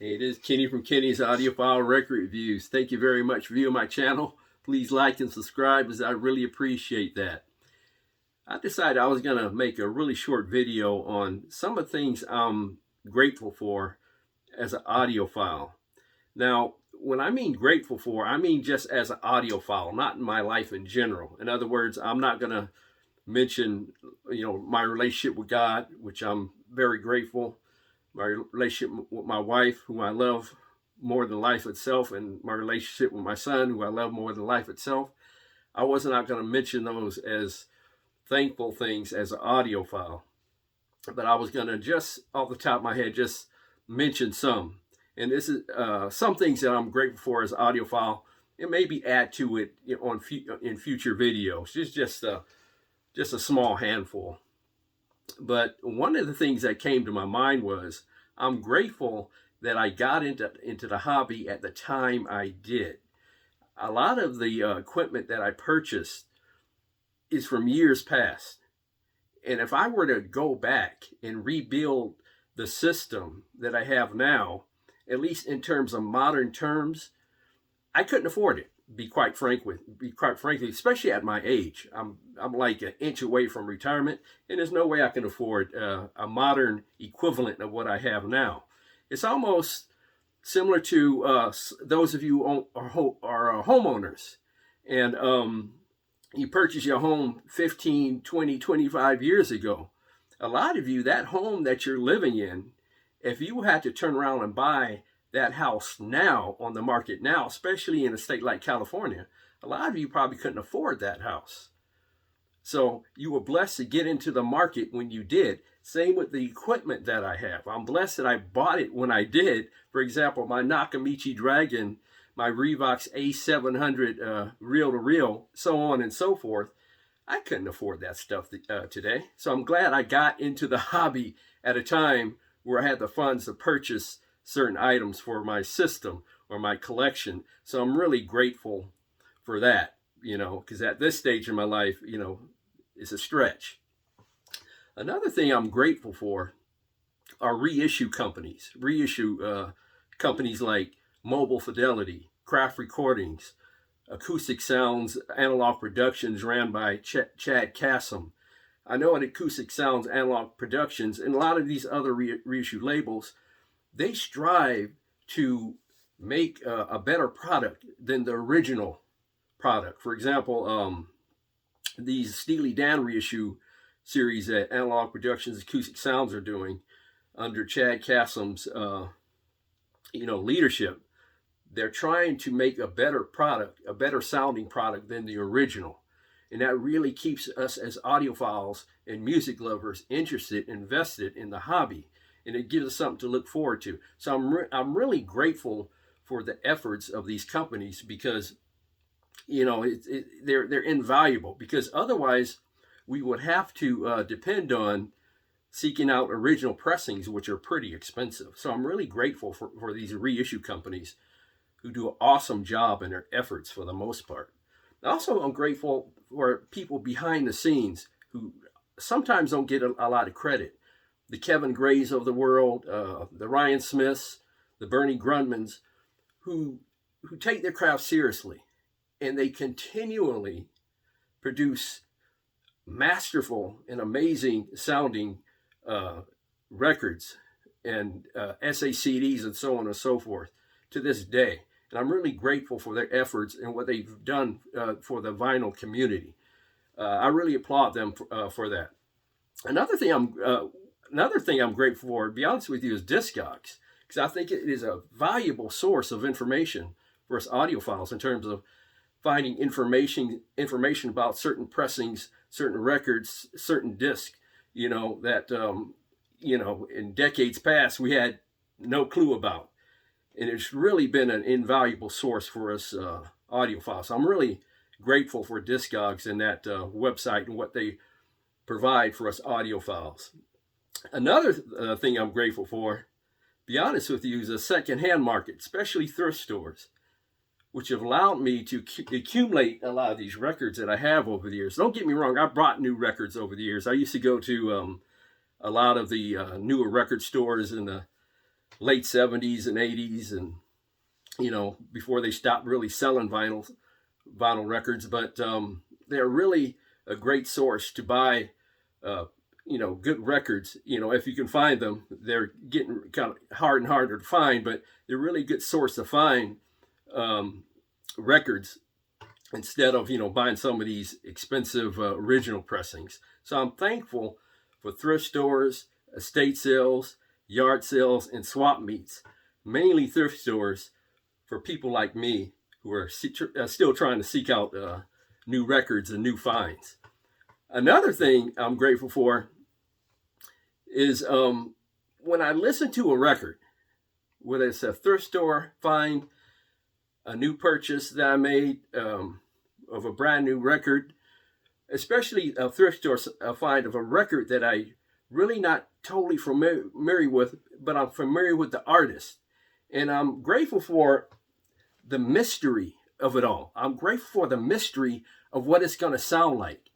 Hey, it is Kenny from Kenny's Audiophile Record Reviews. Thank you very much for viewing my channel. Please like and subscribe, as I really appreciate that. I decided I was going to make a really short video on some of the things I'm grateful for as an audiophile. Now, when I mean grateful for, I mean just as an audiophile, not in my life in general. In other words, I'm not going to mention, my relationship with God, which I'm very grateful. My relationship with my wife, who I love more than life itself, and my relationship with my son, who I love more than life itself. I was not going to mention those as thankful things as an audiophile, but I was going to just off the top of my head just mention some. And this is some things that I'm grateful for as an audiophile, and maybe add to it in future videos. Just a small handful. But one of the things that came to my mind was I'm grateful that I got into the hobby at the time I did. A lot of the equipment that I purchased is from years past. And if I were to go back and rebuild the system that I have now, at least in terms of modern terms, I couldn't afford it. Be quite frankly, especially at my age. I'm like an inch away from retirement, and there's no way I can afford a modern equivalent of what I have now. It's almost similar to those of you who are homeowners, and you purchased your home 15, 20, 25 years ago. A lot of you, that home that you're living in, if you had to turn around and buy that house now on the market now, especially in a state like California, a lot of you probably couldn't afford that house. So you were blessed to get into the market when you did. Same with the equipment that I have. I'm blessed that I bought it when I did. For example, my Nakamichi Dragon, my Revox A700 reel-to-reel, so on and so forth. I couldn't afford that stuff today. So I'm glad I got into the hobby at a time where I had the funds to purchase certain items for my system or my collection. So I'm really grateful for that, because at this stage in my life, it's a stretch. Another thing I'm grateful for are reissue companies. Companies like Mobile Fidelity, Craft Recordings, Acoustic Sounds, Analogue Productions, ran by Chad Kassem. I know at Acoustic Sounds, Analogue Productions, and a lot of these other reissue labels, they strive to make a better product than the original product. For example, these Steely Dan reissue series that Analogue Productions, Acoustic Sounds are doing under Chad Kassem's, leadership, they're trying to make a better product, a better sounding product than the original. And that really keeps us as audiophiles and music lovers interested, invested in the hobby. And it gives us something to look forward to. So I'm really grateful for the efforts of these companies, because they're invaluable. Because otherwise, we would have to depend on seeking out original pressings, which are pretty expensive. So I'm really grateful for these reissue companies who do an awesome job in their efforts for the most part. Also, I'm grateful for people behind the scenes who sometimes don't get a lot of credit. The Kevin Grays of the world, the Ryan Smiths, the Bernie Grundmans, who take their craft seriously, and they continually produce masterful and amazing sounding records and SACDs and so on and so forth to this day. And I'm really grateful for their efforts and what they've done for the vinyl community. I really applaud them for that. Another thing I'm grateful for, to be honest with you, is Discogs, because I think it is a valuable source of information for us audiophiles in terms of finding information about certain pressings, certain records, certain discs, that in decades past we had no clue about. And it's really been an invaluable source for us audiophiles. So I'm really grateful for Discogs and that website and what they provide for us audiophiles. Another thing I'm grateful for, to be honest with you, is a secondhand market, especially thrift stores, which have allowed me to accumulate a lot of these records that I have over the years. Don't get me wrong, I've brought new records over the years. I used to go to a lot of the newer record stores in the late 70s and 80s, and before they stopped really selling vinyl records. But they're really a great source to buy good records. If you can find them. They're getting kind of hard and harder to find, but they're really a good source to find records instead of buying some of these expensive original pressings. So I'm thankful for thrift stores, estate sales, yard sales, and swap meets, mainly thrift stores, for people like me who are still trying to seek out new records and new finds. Another thing I'm grateful for is when I listen to a record, whether it's a thrift store find, a new purchase that I made of a brand new record, especially a thrift store find of a record that I really not totally familiar with, but I'm familiar with the artist. And I'm grateful for the mystery of it all. I'm grateful for the mystery of what it's going to sound like.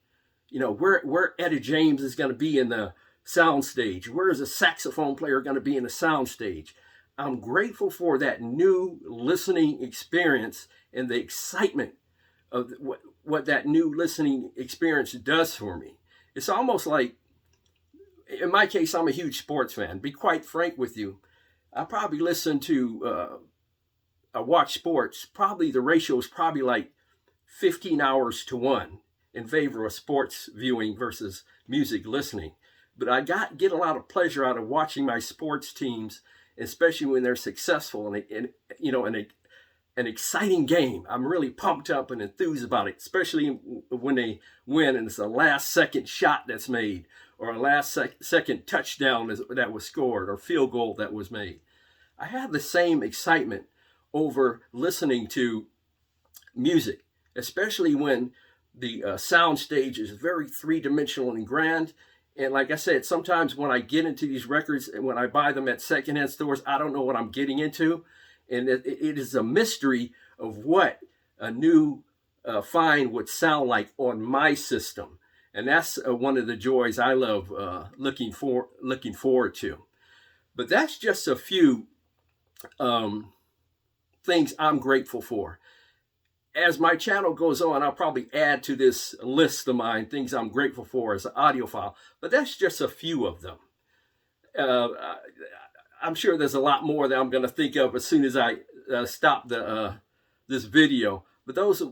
Where Eddie James is going to be in the sound stage. Where is a saxophone player going to be in the sound stage? I'm grateful for that new listening experience and the excitement of what that new listening experience does for me. It's almost like, in my case, I'm a huge sports fan. Be quite frank with you, I probably listen to, I watch sports. Probably the ratio is probably like 15 hours to 1 in favor of sports viewing versus music listening. But I get a lot of pleasure out of watching my sports teams, especially when they're successful and an exciting game. I'm really pumped up and enthused about it, especially when they win and it's a last second shot that's made, or a last second touchdown that was scored, or field goal that was made. I have the same excitement over listening to music, especially when the sound stage is very three-dimensional and grand. And like I said, sometimes when I get into these records and when I buy them at secondhand stores, I don't know what I'm getting into. And it is a mystery of what a new find would sound like on my system. And that's one of the joys I love looking forward to. But that's just a few things I'm grateful for. As my channel goes on, I'll probably add to this list of mine things I'm grateful for as an audiophile, but that's just a few of them. I'm sure there's a lot more that I'm going to think of as soon as I stop this video, but those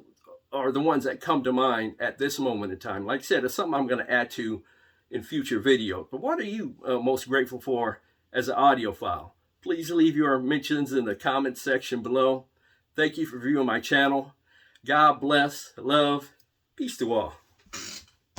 are the ones that come to mind at this moment in time. Like I said, it's something I'm going to add to in future videos. But what are you most grateful for as an audiophile? Please leave your mentions in the comment section below. Thank you for viewing my channel. God bless, love, peace to all.